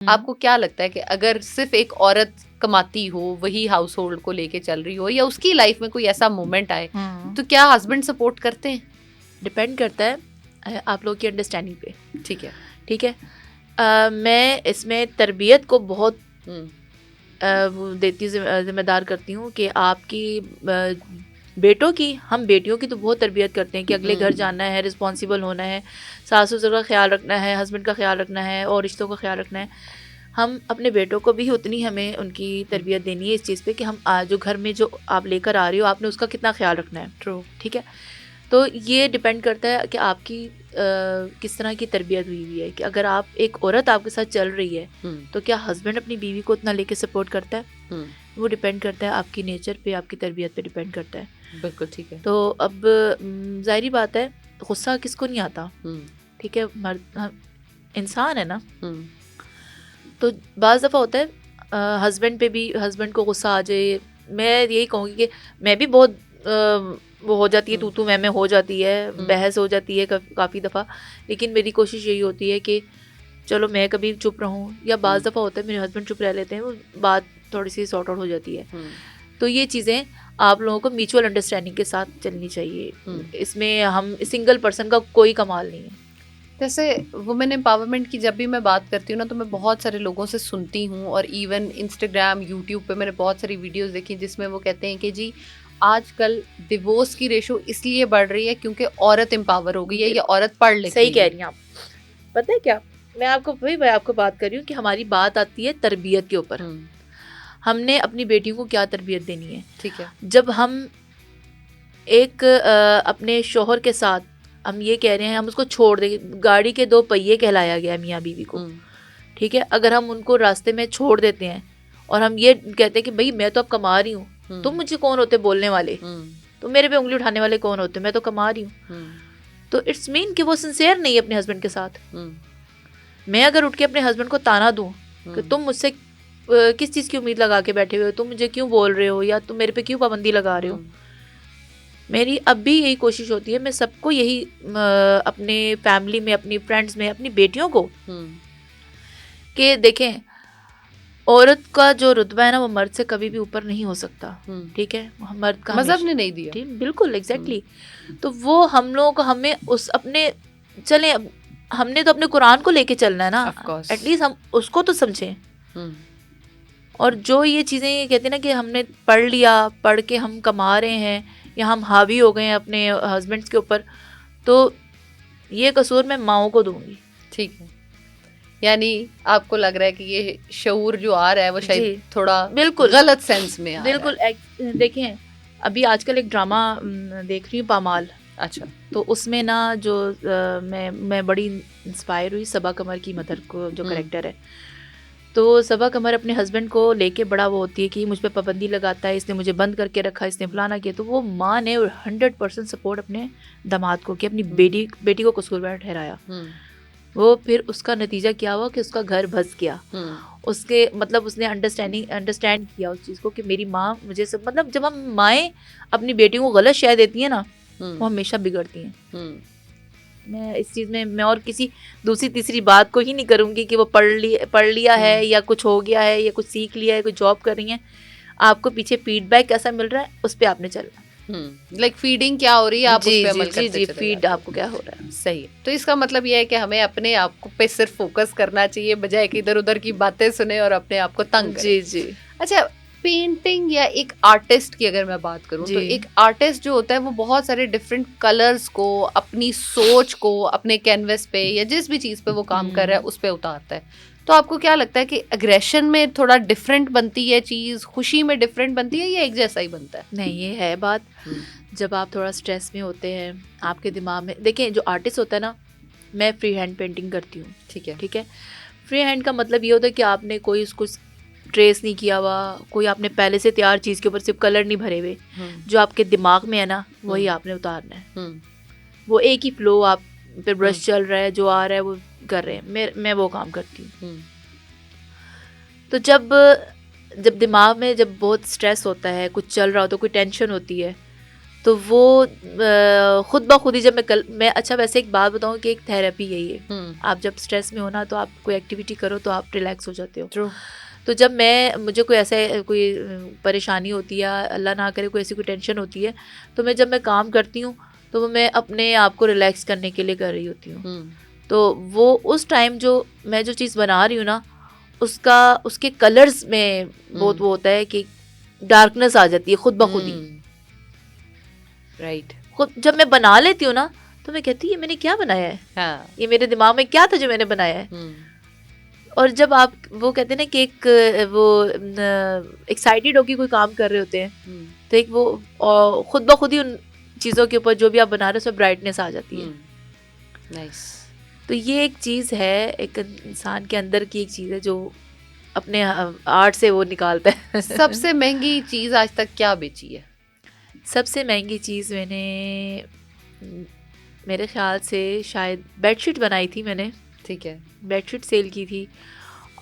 आपको क्या लगता है कि अगर सिर्फ एक औरत कमाती हो, वही हाउस होल्ड को लेके चल रही हो, या उसकी लाइफ में कोई ऐसा मोमेंट आए, तो क्या हस्बैंड सपोर्ट करते हैं? डिपेंड करता है आप लोग की अंडरस्टैंडिंग पे। ठीक है। ठीक है। मैं इसमें तरबियत को बहुत वो देती जिम्मेदार करती हूँ कि आपकी बेटों की, हम बेटियों की तो बहुत तरबियत करते हैं कि अगले घर जाना है, रिस्पॉन्सिबल होना है, सास ससुर का ख्याल रखना है, हस्बैंड का ख्याल रखना है और रिश्तों का ख्याल रखना है। हम अपने बेटों को भी उतनी हमें उनकी तरबियत देनी है इस चीज़ पे कि हम जो घर में जो आप लेकर आ रही हो आपने उसका कितना ख्याल रखना है। ट्रू। ठीक है। तो ये डिपेंड करता है कि आपकी किस तरह की तरबियत हुई है कि अगर आप एक औरत आपके साथ चल रही है तो क्या हस्बैंड अपनी बीवी को उतना लेके सपोर्ट करता है? वो डिपेंड करता है आपकी नेचर पे, आपकी तरबियत पे डिपेंड करता है। बिल्कुल ठीक है। तो अब जाहिर बात है गुस्सा किसको नहीं आता। ठीक है, मर्द इंसान है ना। तो बाज़ दफ़ा होता है हस्बैंड पे भी, हस्बैंड को गुस्सा आ जाए। मैं यही कहूँगी कि मैं भी बहुत वो हो जाती है, तू मैं हो जाती है, बहस हो जाती है काफ़ी दफ़ा, लेकिन मेरी कोशिश यही होती है कि चलो मैं कभी चुप रहूँ, या बाज़ दफ़ा होता है मेरे हस्बैंड चुप रह लेते हैं, वो बात थोड़ी सी सॉर्ट आउट हो जाती है। तो ये चीज़ें आप लोगों को म्यूचुअल अंडरस्टैंडिंग के साथ चलनी चाहिए। इसमें हम सिंगल पर्सन का कोई कमाल नहीं है। जैसे वुमेन एम्पावरमेंट की जब भी मैं बात करती हूँ ना, तो मैं बहुत सारे लोगों से सुनती हूँ, और इवन इंस्टाग्राम, यूट्यूब पे मैंने बहुत सारी वीडियोस देखी जिसमें वो कहते हैं कि जी आजकल डिवोर्स की रेशो इसलिए बढ़ रही है क्योंकि औरत एम्पावर हो गई है या औरत पढ़ लिख गई है। सही कह रही हैं आप। पता है क्या, मैं आपको बात कर रही हूँ कि हमारी बात आती है तरबियत के ऊपर। हमने अपनी बेटियों को क्या तरबियत देनी है। ठीक है। जब हम एक अपने शोहर के साथ हम ये कह रहे हैं हम उसको छोड़ देंगे, गाड़ी के दो पहिए कहलाया गया मियाँ बीवी को। ठीक है, अगर हम उनको रास्ते में छोड़ देते हैं और हम ये कहते हैं कि भाई मैं तो अब कमा रही हूँ, तुम मुझे कौन होते बोलने वाले, तुम मेरे पे उंगली उठाने वाले कौन होते, मैं तो कमा रही हूँ। तो इट्स मीन कि वो सिंसियर नहीं है अपने हस्बैंड के साथ। मैं अगर उठ के अपने हस्बैंड को ताना दूँ कि तुम मुझसे किस चीज़ की उम्मीद लगा के बैठे हुए हो, तुम मुझे क्यों बोल रहे हो, या तुम मेरे पे क्यों पाबंदी लगा रहे हो, मेरी अब भी यही कोशिश होती है, मैं सबको यही अपने फैमिली में, अपनी फ्रेंड्स में, अपनी बेटियों को कि देखें औरत का जो रुतबा है ना वो मर्द से कभी भी ऊपर नहीं हो सकता। ठीक है, मर्द का मजहब ने नहीं दिया। ठीक, बिल्कुल एग्जैक्टली। तो वो हम लोग को हमें उस अपने चले, हमने तो अपने कुरान को लेके चलना है ना, एटलीस्ट हम उसको तो समझें। और जो ये चीज़ें ये कहते हैं ना कि हमने पढ़ लिया, पढ़ के हम कमा रहे हैं या हम हावी हो गए हैं अपने हस्बैंड्स के ऊपर, तो ये कसूर मैं माओं को दूंगी। ठीक है, यानी आपको लग रहा है कि ये शऊर जो आ रहा है वो शायद थोड़ा बिल्कुल गलत सेंस में आ बिल्कुल रहा है। देखें अभी आजकल एक ड्रामा देख रही हूँ पामाल। अच्छा। तो उसमें ना जो मैं बड़ी इंस्पायर हुई सबा कमर की मदर को, जो करेक्टर है। तो सबा कमर अपने हस्बैंड को लेके बड़ा वो होती है कि मुझ पे पाबंदी लगाता है, इसने मुझे बंद करके रखा, इसने फलाना किया। तो वो माँ ने 100% सपोर्ट अपने दामाद को कि अपनी बेटी को कसूरवार ठहराया। वो फिर उसका नतीजा क्या हुआ कि उसका घर बस गया। उसके मतलब उसने अंडरस्टैंड किया उस चीज़ को कि मेरी माँ मुझे सब, मतलब जब हम माएँ अपनी बेटियों को गलत शय देती हैं ना वो हमेशा बिगड़ती हैं। मैं इस चीज़ में मैं और किसी दूसरी तीसरी बात को ही नहीं करूँगी कि वो पढ़ लिया है या कुछ हो गया है या कुछ सीख लिया है, कोई जॉब कर रही हैं, आपको पीछे फीडबैक कैसा मिल रहा है उस पर आपने चलना। लाइक फीडिंग क्या हो रही है, आप उस पे अमल करते चले फीड आपको क्या हो रहा है। सही है। तो इसका मतलब यह है कि हमें अपने आप को पे सिर्फ फोकस करना चाहिए, बजाय कि इधर उधर की बातें सुने और अपने आप को तंग करें। जी। अच्छा, पेंटिंग या एक आर्टिस्ट की अगर मैं बात करूं, तो एक आर्टिस्ट जो होता है वो बहुत सारे डिफरेंट कलर्स को, अपनी सोच को अपने कैनवस पे या जिस भी चीज़ पे वो काम कर रहा है उस पे उतारता है। तो आपको क्या लगता है कि एग्रेशन में थोड़ा डिफरेंट बनती है चीज़, खुशी में डिफरेंट बनती है, या एक जैसा ही बनता है? नहीं, ये है बात। जब आप थोड़ा स्ट्रेस में होते हैं आपके दिमाग में, देखिए जो आर्टिस्ट होता है ना, मैं फ्री हैंड पेंटिंग करती हूँ। ठीक है। फ्री हैंड का मतलब ये होता है कि आपने कोई उसको ट्रेस नहीं किया हुआ, कोई आपने पहले से तैयार चीज़ के ऊपर सिर्फ कलर नहीं भरे हुए, जो आपके दिमाग में है ना वही आपने उतारना है। वो एक ही फ्लो, आप पे ब्रश चल रहा है, जो आ रहा है वो कर रहे हैं। मैं वो काम करती हूँ। तो जब दिमाग में जब बहुत स्ट्रेस होता है, कुछ चल रहा हो तो कोई टेंशन होती है, तो वो खुद ब खुद ही जब मैं अच्छा वैसे एक बात बताऊँ कि एक थेरेपी है ये। आप जब स्ट्रेस में हो ना तो आप कोई एक्टिविटी करो तो आप रिलैक्स हो जाते हो। True. तो जब मुझे कोई ऐसे कोई परेशानी होती है या अल्लाह ना करे कोई ऐसी कोई टेंशन होती है, तो जब मैं काम करती हूँ तो मैं अपने आप को रिलैक्स करने के लिए कर रही होती हूँ। तो वो उस टाइम जो मैं जो चीज़ बना रही हूँ ना उसके कलर्स में बहुत वो होता है कि डार्कनेस आ जाती है खुद ब खुद ही। राइट। खुद जब मैं बना लेती हूँ ना तो मैं कहती हूँ ये मैंने क्या बनाया है। हाँ. ये मेरे दिमाग में क्या था जो मैंने बनाया है। और जब आप वो कहते हैं ना कि एक वो एक्साइटेड होकर कोई काम कर रहे होते हैं तो एक वो खुद ब खुद ही उन चीज़ों के ऊपर जो भी आप बना रहे हो उसमें ब्राइटनेस आ जाती है। नाइस। तो ये एक चीज़ है, एक इंसान के अंदर की एक चीज़ है जो अपने आर्ट से वो निकालता है। सबसे महंगी चीज़ आज तक क्या बेची है? सबसे महंगी चीज़ मैंने मेरे ख्याल से शायद बेडशीट बनाई थी मैंने। ठीक है। बेडशीट सेल की थी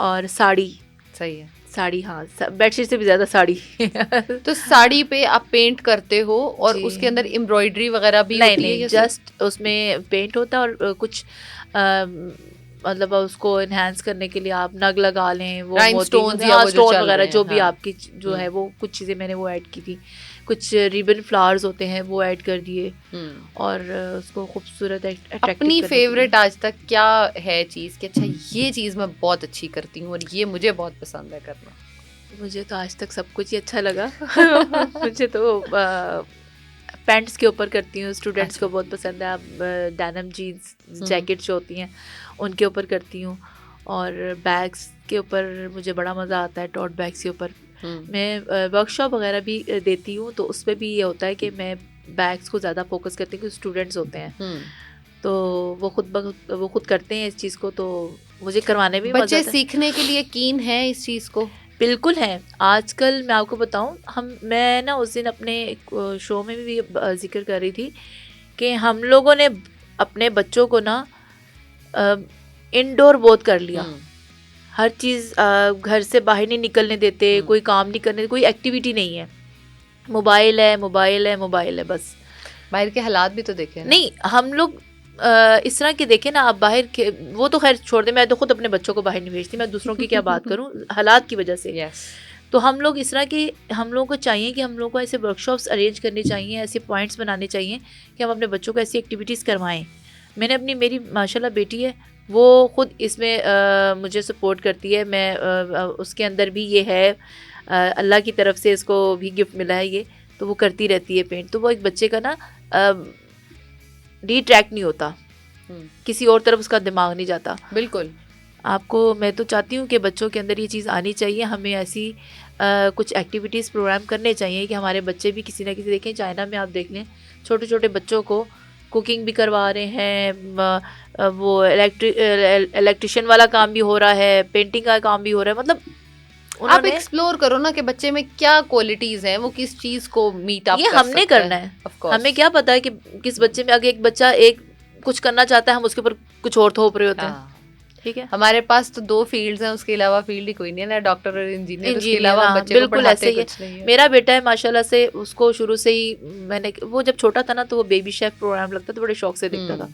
और साड़ी। सही है। साड़ी, हाँ, बेडशीट से भी ज़्यादा साड़ी। तो साड़ी पे आप पेंट करते हो और उसके अंदर एम्ब्रॉयडरी वगैरह भी होती है? नहीं, जस्ट उसमें पेंट होता है और कुछ मतलब उसको एनहांस करने के लिए आप नग लगा लें, वो स्टोन वगैरह जो भी आपकी जो है वो कुछ चीज़ें मैंने वो ऐड की थी। कुछ रिबन फ्लावर्स होते हैं वो ऐड कर दिए और उसको खूबसूरत अपनी फेवरेट आज तक क्या है चीज़ कि अच्छा ये चीज़ मैं बहुत अच्छी करती हूँ और ये मुझे बहुत पसंद है करना? मुझे तो आज तक सब कुछ ही अच्छा लगा। मुझे तो पैंट्स के ऊपर करती हूँ, स्टूडेंट्स को बहुत पसंद है। डेनिम जीन्स जैकेट जो होती हैं उनके ऊपर करती हूँ और बैग्स के ऊपर मुझे बड़ा मज़ा आता है। टोट बैग्स के ऊपर मैं वर्कशॉप वगैरह भी देती हूँ तो उस पर भी ये होता है कि मैं बैग्स को ज़्यादा फोकस करती हूँ क्योंकि स्टूडेंट्स होते हैं तो वो खुद करते हैं इस चीज़ को, तो मुझे करवाने भी बच्चे सीखने के लिए कीन है इस चीज़ को। बिल्कुल है। आजकल मैं आपको बताऊं, मैं ना उस दिन अपने शो में भी जिक्र कर रही थी कि हम लोगों ने अपने बच्चों को ना इंडोर बहुत कर लिया। हर चीज़ घर से बाहर नहीं निकलने देते, कोई काम नहीं करने, कोई एक्टिविटी नहीं है। मोबाइल है मोबाइल है मोबाइल है बस। बाहर के हालात भी तो देखे ना? नहीं, हम लोग इस तरह के देखें ना, आप बाहर के वो तो खैर छोड़ दे, मैं तो खुद अपने बच्चों को बाहर नहीं भेजती, मैं दूसरों की क्या बात करूं हालात की वजह से। yes. तो हम लोग इस तरह के हम लोगों को चाहिए कि हम लोगों को ऐसे वर्कशॉप्स अरेंज करने चाहिए, ऐसे पॉइंट्स बनाने चाहिए कि हम अपने बच्चों को ऐसी एक्टिविटीज़ करवाएं। मैंने मेरी माशाल्लाह बेटी है, वो खुद इसमें मुझे सपोर्ट करती है। मैं उसके अंदर भी ये है, अल्लाह की तरफ से इसको भी गिफ्ट मिला है ये, तो वो करती रहती है पेंट। तो वो एक बच्चे का ना डिट्रैक्ट नहीं होता, किसी और तरफ उसका दिमाग नहीं जाता। बिल्कुल। आपको मैं तो चाहती हूँ कि बच्चों के अंदर ये चीज़ आनी चाहिए। हमें ऐसी कुछ एक्टिविटीज़ प्रोग्राम करने चाहिए कि हमारे बच्चे भी किसी ना किसी, देखें चाइना में आप देख लें छोटे छोटे बच्चों को कुकिंग भी करवा रहे हैं, वो इलेक्ट्रिशियन वाला काम भी हो रहा है, पेंटिंग का काम भी हो रहा है। मतलब आप एक्सप्लोर करो ना कि बच्चे में क्या क्वालिटीज हैं, वो किस चीज को मीट अप ये हमने करना है। हमें क्या पता है कि किस बच्चे में, अगर एक बच्चा एक कुछ करना चाहता है हम उसके ऊपर कुछ और थोप रहे होते हैं। ठीक है, हमारे पास तो 2 फील्ड्स हैं, उसके अलावा फील्ड ही कोई नहीं है ना, डॉक्टर और इंजीनियर। उसके अलावा बच्चे को बिल्कुल ऐसे ही है। मेरा बेटा है माशाल्लाह से, उसको शुरू से ही मैंने, वो जब छोटा था ना तो वो बेबी शेफ प्रोग्राम लगता था, बड़े शौक से देखता था।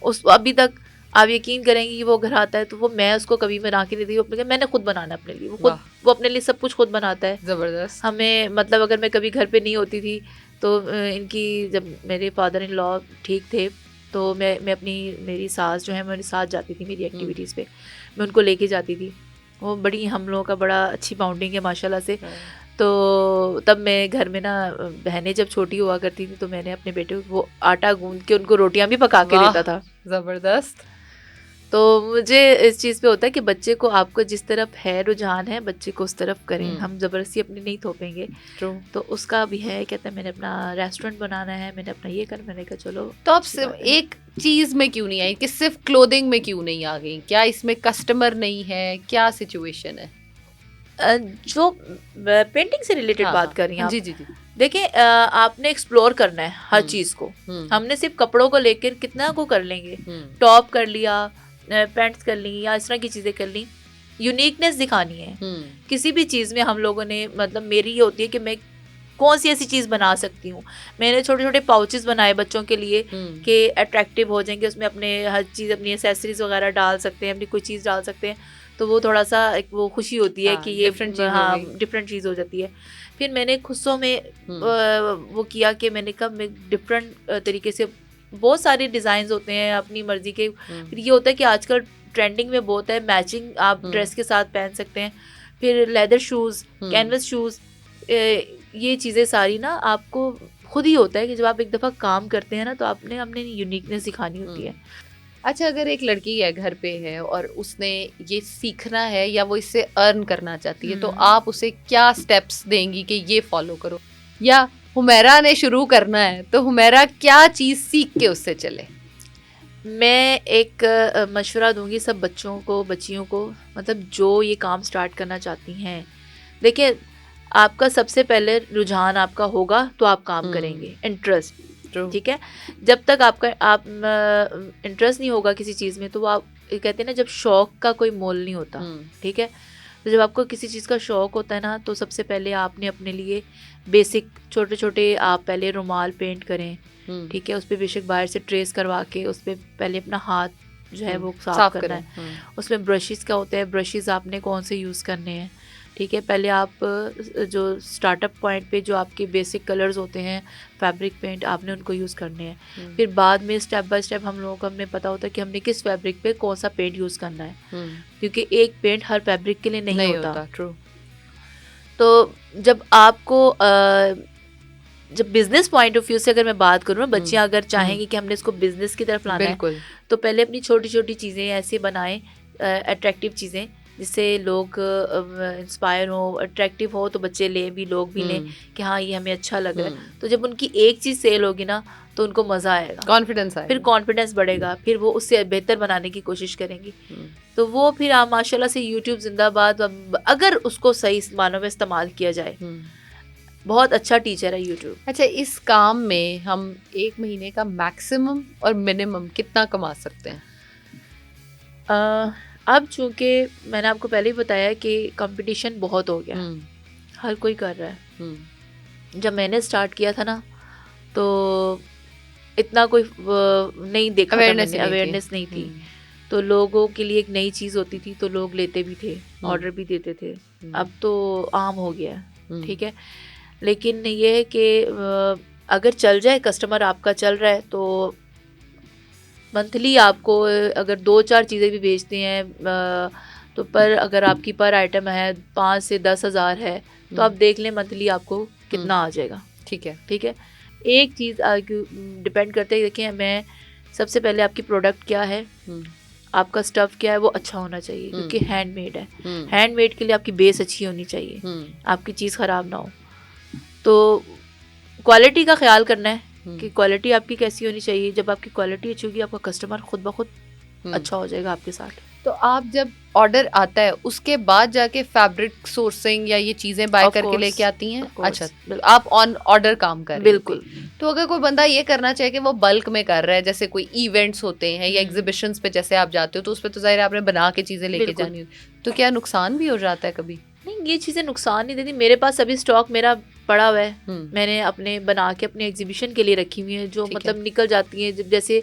उस अभी तक आप यकीन करेंगी कि वो घर आता है तो वो, मैं उसको कभी बना के नहीं दी, वो मैंने खुद बनाना अपने लिए, वो अपने लिए सब कुछ खुद बनाता है। जबरदस्त। हमें मतलब अगर मैं कभी घर पे नहीं होती थी तो इनकी, जब मेरे फादर इन लॉ ठीक थे तो मैं मेरी सास जो है, मेरे साथ जाती थी मेरी एक्टिविटीज़ पे, मैं उनको लेके जाती थी। वो बड़ी, हम लोगों का बड़ा अच्छी बाउंडिंग है माशाल्लाह से। तो तब मैं घर में ना, बहनें जब छोटी हुआ करती थी तो मैंने अपने बेटे को वो आटा गूंद के उनको रोटियां भी पका के देता था। ज़बरदस्त। तो मुझे इस चीज़ पे होता है कि बच्चे को, आपको जिस तरफ है रुझान है बच्चे को उस तरफ करें, हम ज़बरदस्ती अपनी नहीं थोपेंगे। तो उसका भी है, कहता है मैंने अपना रेस्टोरेंट बनाना है, मैंने अपना ये कर, मैंने कहा चलो। तो आप सिर्फ एक चीज़ में क्यों नहीं आई कि सिर्फ क्लोथिंग में क्यों नहीं आ गई? क्या इसमें कस्टमर नहीं है, क्या सिचुएशन है? जो पेंटिंग से रिलेटेड बात कर रही हैं आप, जी जी जी, देखें आपने एक्सप्लोर करना है हर चीज़ को। हमने सिर्फ कपड़ों को लेकर कितना को कर लेंगे, टॉप कर लिया, पैंट्स कर ली या इस तरह की चीज़ें कर ली, यूनिकनेस दिखानी है किसी भी चीज़ में। हम लोगों ने, मतलब मेरी ये होती है कि मैं कौन सी ऐसी चीज़ बना सकती हूँ। मैंने छोटे छोटे पाउचेस बनाए बच्चों के लिए कि अट्रैक्टिव हो जाएंगे, उसमें अपने हर चीज़ अपनी एसेसरीज वगैरह डाल सकते हैं, अपनी कोई चीज़ डाल सकते हैं, तो वो थोड़ा सा एक वो खुशी होती है कि ये डिफरेंट चीज़ हो जाती है। फिर मैंने खुशों में वो किया कि मैंने कहा मैं डिफरेंट तरीके से, बहुत सारे डिज़ाइन होते हैं अपनी मर्जी के। फिर ये होता है कि आजकल ट्रेंडिंग में बहुत है, मैचिंग आप ड्रेस के साथ पहन सकते हैं। फिर लेदर शूज़, कैनवस शूज़, ये चीज़ें सारी ना आपको खुद ही होता है कि जब आप एक दफ़ा काम करते हैं ना तो आपने अपने यूनिकनेस दिखानी होती है। अच्छा, अगर एक लड़की है घर पे है और उसने ये सीखना है या वो इससे अर्न करना चाहती है, तो आप उसे क्या स्टेप्स देंगी कि ये फॉलो करो? या हुमैरा ने शुरू करना है तो हुमैरा क्या चीज़ सीख के उससे चले? मैं एक मशवरा दूंगी सब बच्चों को, बच्चियों को, मतलब जो ये काम स्टार्ट करना चाहती हैं। देखिए, आपका सबसे पहले रुझान आपका होगा तो आप काम करेंगे, इंटरेस्ट, ठीक है। जब तक आपका इंटरेस्ट नहीं होगा किसी चीज़ में, तो वो आप कहते हैं ना, जब शौक का कोई मोल नहीं होता, ठीक है। तो जब आपको किसी चीज़ का शौक होता है ना, तो सबसे पहले आपने अपने लिए बेसिक छोटे छोटे आप पहले रुमाल पेंट करें, ठीक है। उस पर बेशक बाहर से ट्रेस करवा के उस पर पहले अपना हाथ जो है वो साफ करना है। उसमें ब्रशेस का होता है, ब्रशेस आपने कौन से यूज़ करने हैं, ठीक है। पहले आप जो स्टार्टअप पॉइंट पे जो आपके बेसिक कलर्स होते हैं, फैब्रिक पेंट, आपने उनको यूज़ करने हैं। फिर बाद में स्टेप बाय स्टेप हम लोगों को हमें पता होता है कि हमने किस फैब्रिक पे कौन सा पेंट यूज़ करना है, क्योंकि एक पेंट हर फैब्रिक के लिए नहीं होता। ट्रू। तो जब आपको जब बिजनेस पॉइंट ऑफ व्यू से अगर मैं बात करूँ, बच्चियाँ अगर चाहेंगी कि हमने इसको बिजनेस की तरफ लाना है, तो पहले अपनी छोटी छोटी चीज़ें ऐसे बनाएं, अट्रैक्टिव चीज़ें, जिससे लोग इंस्पायर हो, अट्रैक्टिव हो, तो बच्चे लें भी, लोग भी लें कि हाँ ये हमें अच्छा लग रहा है। तो जब उनकी एक चीज़ सेल होगी ना, तो उनको मज़ा आएगा, कॉन्फिडेंस आएगा, फिर कॉन्फिडेंस बढ़ेगा, फिर वो उससे बेहतर बनाने की कोशिश करेंगी। तो वो फिर आप माशाल्लाह से यूट्यूब जिंदाबाद, अगर उसको सही मानों में इस्तेमाल किया जाए, बहुत अच्छा टीचर है यूट्यूब। अच्छा, इस काम में हम एक महीने का मैक्सिमम और मिनिमम कितना कमा सकते हैं? अब चूँकि मैंने आपको पहले ही बताया कि कंपटीशन बहुत हो गया, हर कोई कर रहा है। जब मैंने स्टार्ट किया था ना, तो इतना कोई नहीं देखा, अवेयरनेस नहीं थी, तो लोगों के लिए एक नई चीज़ होती थी तो लोग लेते भी थे, ऑर्डर भी देते थे। अब तो आम हो गया, ठीक है। लेकिन ये है कि अगर चल जाए, कस्टमर आपका चल रहा है, तो मंथली आपको अगर 2-4 चीज़ें भी बेचते हैं तो पर अगर आपकी पर आइटम है 5 से 10 हज़ार है, तो आप देख लें मंथली आपको कितना आ जाएगा। ठीक है, ठीक है। एक चीज़ डिपेंड करते है, देखिए मैं सबसे पहले आपकी प्रोडक्ट क्या है, आपका स्टफ़ क्या है, वो अच्छा होना चाहिए, क्योंकि हैंडमेड है। हैंडमेड के लिए आपकी बेस अच्छी होनी चाहिए, आपकी चीज़ ख़राब ना हो। तो क्वालिटी का ख्याल करना है कि क्वालिटी आपकी कैसी होनी चाहिए। जब आपकी क्वालिटी अच्छी होगी, आपका कस्टमर खुद ब खुद अच्छा हो जाएगा आपके साथ। तो आप जब ऑर्डर आता है उसके बाद जाके फैब्रिक सोर्सिंग या ये चीज़ें बाय करके लेके आती हैं? अच्छा, आप ऑन ऑर्डर काम कर रहे हैं। बिल्कुल। तो अगर कोई बंदा ये करना चाहे कि वो बल्क में कर रहा है, जैसे कोई इवेंट्स होते हैं या एग्जीबिशंस पे जैसे आप जाते हो, तो उस पर तो जाहिर है आपने बना के चीज़ें लेके जानी होती, तो क्या नुकसान भी हो जाता है कभी? नहीं, ये चीज़ें नुकसान नहीं देती। मेरे पास अभी स्टॉक मेरा पड़ा हुआ है, मैंने अपने बना के अपने एग्जीबिशन के लिए रखी हुई है, जो मतलब निकल जाती हैं। जैसे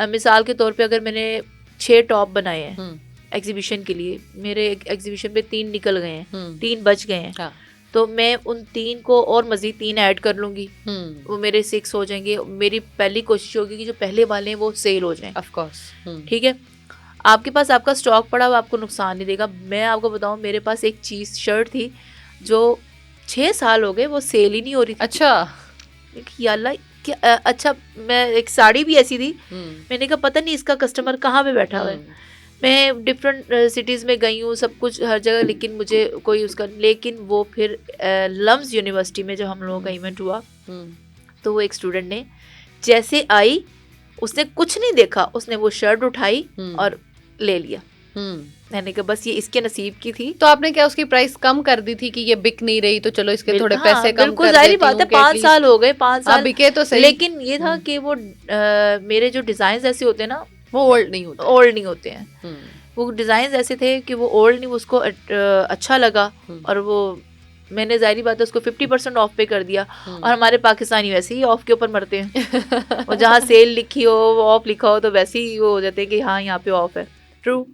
मिसाल के तौर पे अगर मैंने 6 टॉप बनाए हैं एग्जीबिशन के लिए, मेरे एग्जीबिशन पे 3 निकल गए हैं, 3 बच गए हैं, तो मैं उन 3 को और मज़ीद 3 ऐड कर लूँगी, वो मेरे 6 हो जाएंगे। मेरी पहली कोशिश होगी कि जो पहले वाले हैं वो सेल हो जाएं। ऑफ कोर्स, ठीक है। आपके पास आपका स्टॉक पड़ा हुआ आपको नुकसान नहीं देगा। मैं आपको बताऊं, मेरे पास एक चीज़ शर्ट थी जो 6 साल हो गए वो सेल ही नहीं हो रही थी। अच्छा, याल्ला क्या अच्छा, मैं एक साड़ी भी ऐसी थी, मैंने कहा पता नहीं इसका कस्टमर कहाँ पे बैठा हुआ है। मैं डिफरेंट सिटीज़ में गई हूँ, सब कुछ हर जगह, लेकिन मुझे कोई उसका, लेकिन वो फिर लम्स यूनिवर्सिटी में जब हम लोगों का इवेंट हुआ, तो वो एक स्टूडेंट ने जैसे आई, उसने कुछ नहीं देखा, उसने वो शर्ट उठाई और ले लिया। मैंने कहा बस ये इसके नसीब की थी। तो आपने क्या उसकी प्राइस कम कर दी थी कि ये बिक नहीं रही तो चलो इसके थोड़े पैसे कम बिल्कुल जाहिर बात है, 5 साल हो गए, 5 साल बिके तो सही। लेकिन ये था कि वो मेरे जो डिजाइन ऐसे होते हैं ना, वो ओल्ड नहीं होते हैं। वो डिजाइन ऐसे थे कि वो ओल्ड नहीं, उसको अच्छा लगा और वो मैंने जाहिर बात है उसको 50% ऑफ पे कर दिया, और हमारे पाकिस्तानी वैसे ही ऑफ के ऊपर मरते हैं और जहाँ सेल लिखी हो ऑफ लिखा हो तो वैसे ही वो हो जाते हैं कि हाँ यहाँ पे ऑफ है। ट्रू।